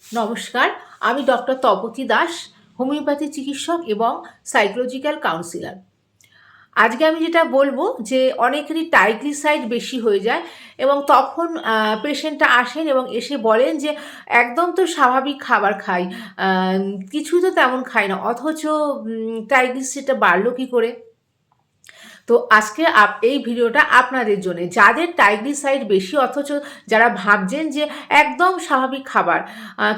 নমস্কার, আমি doctor Tapati Das, homeopathy চিকিৎসক এবং সাইকোলজিক্যাল কাউন্সিলর। আজকে আমি যেটা বলবো যে অনেকেরই ট্রাইগ্লিসাইড বেশি হয়ে যায় এবং তখন পেশেন্টটা আসেন এবং এসে বলেন যে একদম তো স্বাভাবিক খাবার খাই, কিছুই তো তেমন খাই না, অথচ ট্রাইগ্লিসাইডটা বাড়লো কী করে? তো আজকে এই ভিডিওটা আপনাদের জন্য, যাদের ট্রাইগ্লিসাইড বেশি অথচ যারা ভাবছেন যে একদম স্বাভাবিক খাবার,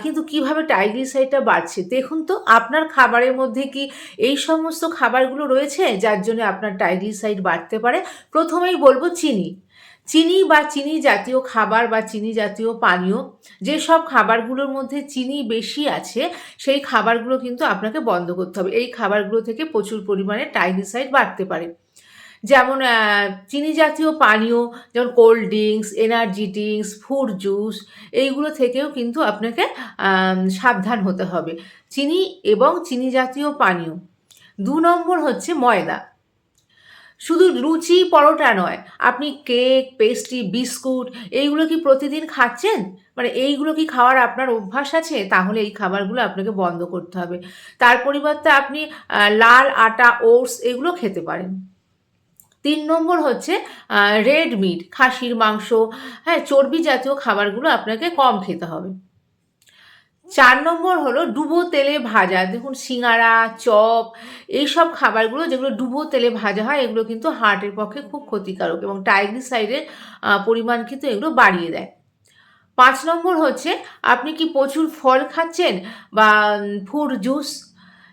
কিন্তু কিভাবে ট্রাইগ্লিসাইডটা বাড়ছে। দেখুন তো আপনার খাবারের মধ্যে কি এই সমস্ত খাবারগুলো রয়েছে যার জন্য আপনার ট্রাইগ্লিসাইড বাড়তে পারে। প্রথমেই বলবো চিনি। চিনি বা চিনি জাতীয় খাবার বা চিনি জাতীয় পানীয়, যেসব খাবারগুলোর মধ্যে চিনি বেশি আছে সেই খাবারগুলো কিন্তু আপনাকে বন্ধ করতে হবে। এই খাবারগুলো থেকে প্রচুর পরিমাণে ট্রাইগ্লিসাইড বাড়তে পারে। যেমন চিনি জাতীয় পানীয়, যেমন cold drinks, energy drinks, fruit juice, এইগুলো থেকেও কিন্তু আপনাকে সাবধান হতে হবে। চিনি এবং চিনি জাতীয় পানীয়। ২ নম্বর হচ্ছে ময়দা। শুধু লুচি পরোটা নয়, আপনি কেক, পেস্ট্রি, বিস্কুট এইগুলো কি প্রতিদিন খাচ্ছেন? মানে এইগুলো কি খাওয়ার আপনার অভ্যাস আছে? তাহলে এই খাবারগুলো আপনাকে বন্ধ করতে হবে। তার পরিবর্তে আপনি লাল আটা, ওটস এগুলো খেতে পারেন। ৩ নম্বর হচ্ছে রেড মিট, খাসির মাংস, হ্যাঁ, চর্বি জাতীয় খাবারগুলো আপনাকে কম খেতে হবে। ৪ নম্বর হলো ডুবো তেলে ভাজা। দেখুন সিঙাড়া, চপ এইসব খাবারগুলো যেগুলো ডুবো তেলে ভাজা হয় এগুলো কিন্তু হার্টের পক্ষে খুব ক্ষতিকারক এবং ট্রাইগ্লিসাইডের পরিমাণ কিন্তু এগুলো বাড়িয়ে দেয়। ৫ নম্বর হচ্ছে আপনি কি প্রচুর ফল খাচ্ছেন বা ফ্রুট জুস,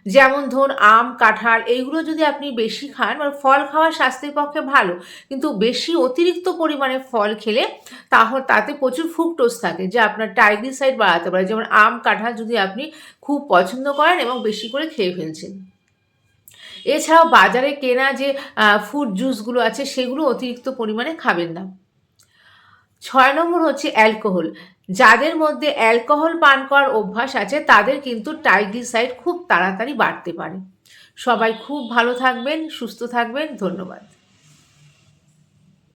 যেমন ধরুন আম, কাঁঠাল এইগুলো যদি আপনি বেশি খান, মানে ফল খাওয়া স্বাস্থ্যের পক্ষে ভালো, কিন্তু বেশি অতিরিক্ত পরিমাণে ফল খেলে তাতে প্রচুর ফ্রুকটোজ থাকে যা আপনার ট্রাইগ্লিসাইড বাড়াতে পারে। যেমন আম, কাঁঠাল যদি আপনি খুব পছন্দ করেন এবং বেশি করে খেয়ে ফেলছেন। এছাড়াও বাজারে কেনা যে ফ্রুট জুসগুলো আছে সেগুলো অতিরিক্ত পরিমাণে খাবেন না। ৬ নম্বর হচ্ছে অ্যালকোহল। যাদের মধ্যে অ্যালকোহল পান করার অভ্যাস আছে তাদের কিন্তু ট্রাইগ্লিসাইড খুব তাড়াতাড়ি বাড়তে পারে। সবাই খুব ভালো থাকবেন, সুস্থ থাকবেন। ধন্যবাদ।